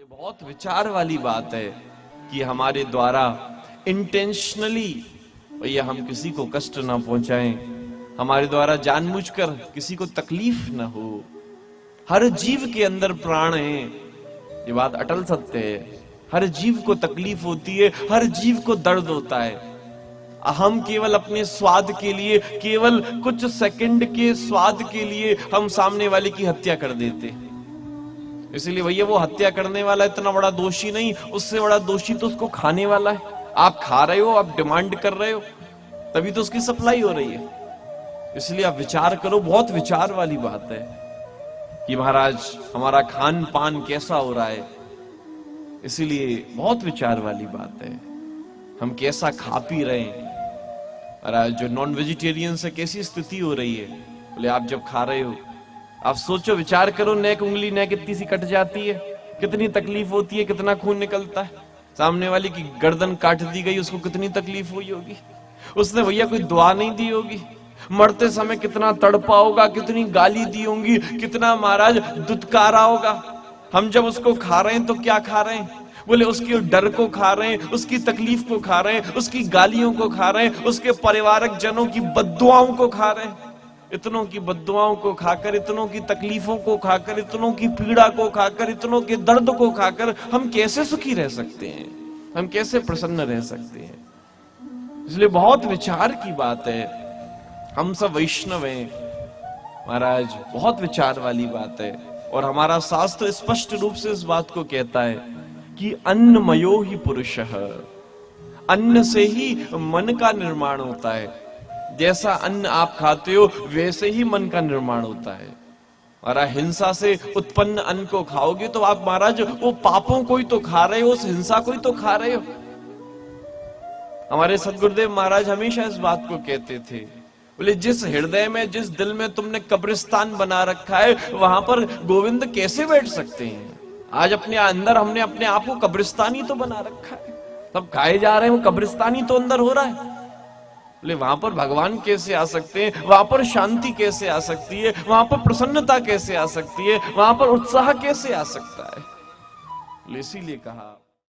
ये बहुत विचार वाली बात है कि हमारे द्वारा इंटेंशनली भैया हम किसी को कष्ट ना पहुंचाएं, हमारे द्वारा जानबूझकर किसी को तकलीफ ना हो। हर जीव के अंदर प्राण है, ये बात अटल सत्य है। हर जीव को तकलीफ होती है, हर जीव को दर्द होता है। हम केवल अपने स्वाद के लिए, केवल कुछ सेकंड के स्वाद के लिए हम सामने वाले की हत्या कर देते हैं। इसलिए भैया वो हत्या करने वाला इतना बड़ा दोषी नहीं, उससे बड़ा दोषी तो उसको खाने वाला है। आप खा रहे हो, आप डिमांड कर रहे हो, तभी तो उसकी सप्लाई हो रही है। इसलिए आप विचार करो, बहुत विचार वाली बात है कि महाराज हमारा खान पान कैसा हो रहा है। इसीलिए बहुत विचार वाली बात है हम कैसा खा पी रहे हैं। महाराज जो नॉन वेजिटेरियन से कैसी स्थिति हो रही है, बोले आप जब खा रहे हो आप सोचो, विचार करो, नेक उंगली नेक कितनी सी कट जाती है, कितनी तकलीफ होती है, कितना खून निकलता है। सामने वाले की गर्दन काट दी गई, उसको कितनी तकलीफ हुई होगी। उसने भैया कोई दुआ नहीं दी होगी, मरते समय कितना तड़पा होगा, कितनी गाली दी होंगी, कितना महाराज दुत्कारा होगा। हम जब उसको खा रहे हैं तो क्या खा रहे हैं, बोले उसके डर को खा रहे हैं, उसकी तकलीफ को खा रहे हैं, उसकी गालियों को खा रहे हैं, उसके परिवारक जनों की बद्दुआओं को खा रहे हैं। इतनों की बद्दुआओं को खाकर, इतनों की तकलीफों को खाकर, इतनों की पीड़ा को खाकर, इतनों के दर्द को खाकर हम कैसे सुखी रह सकते हैं, हम कैसे प्रसन्न रह सकते हैं। इसलिए बहुत विचार की बात है। हम सब वैष्णव हैं महाराज, बहुत विचार वाली बात है। और हमारा शास्त्र स्पष्ट रूप से इस बात को कहता है कि अन्नमयो ही पुरुषः, अन्न से ही मन का निर्माण होता है। जैसा अन्न आप खाते हो वैसे ही मन का निर्माण होता है। और हिंसा से उत्पन्न अन्न को खाओगे तो आप महाराज वो पापों को ही तो खा रहे हो, उस हिंसा को ही तो खा रहे हो। हमारे सदगुरुदेव महाराज हमेशा इस बात को कहते थे, बोले जिस हृदय में, जिस दिल में तुमने कब्रिस्तान बना रखा है, वहां पर गोविंद कैसे बैठ सकते हैं। आज अपने अंदर हमने अपने आप को कब्रिस्तान ही तो बना रखा है, सब खाए जा रहे हैं, वो कब्रिस्तान ही तो अंदर हो रहा है। बोले वहां पर भगवान कैसे आ सकते हैं, वहां पर शांति कैसे आ सकती है, वहां पर प्रसन्नता कैसे आ सकती है, वहां पर उत्साह कैसे आ सकता है। इसीलिए कहा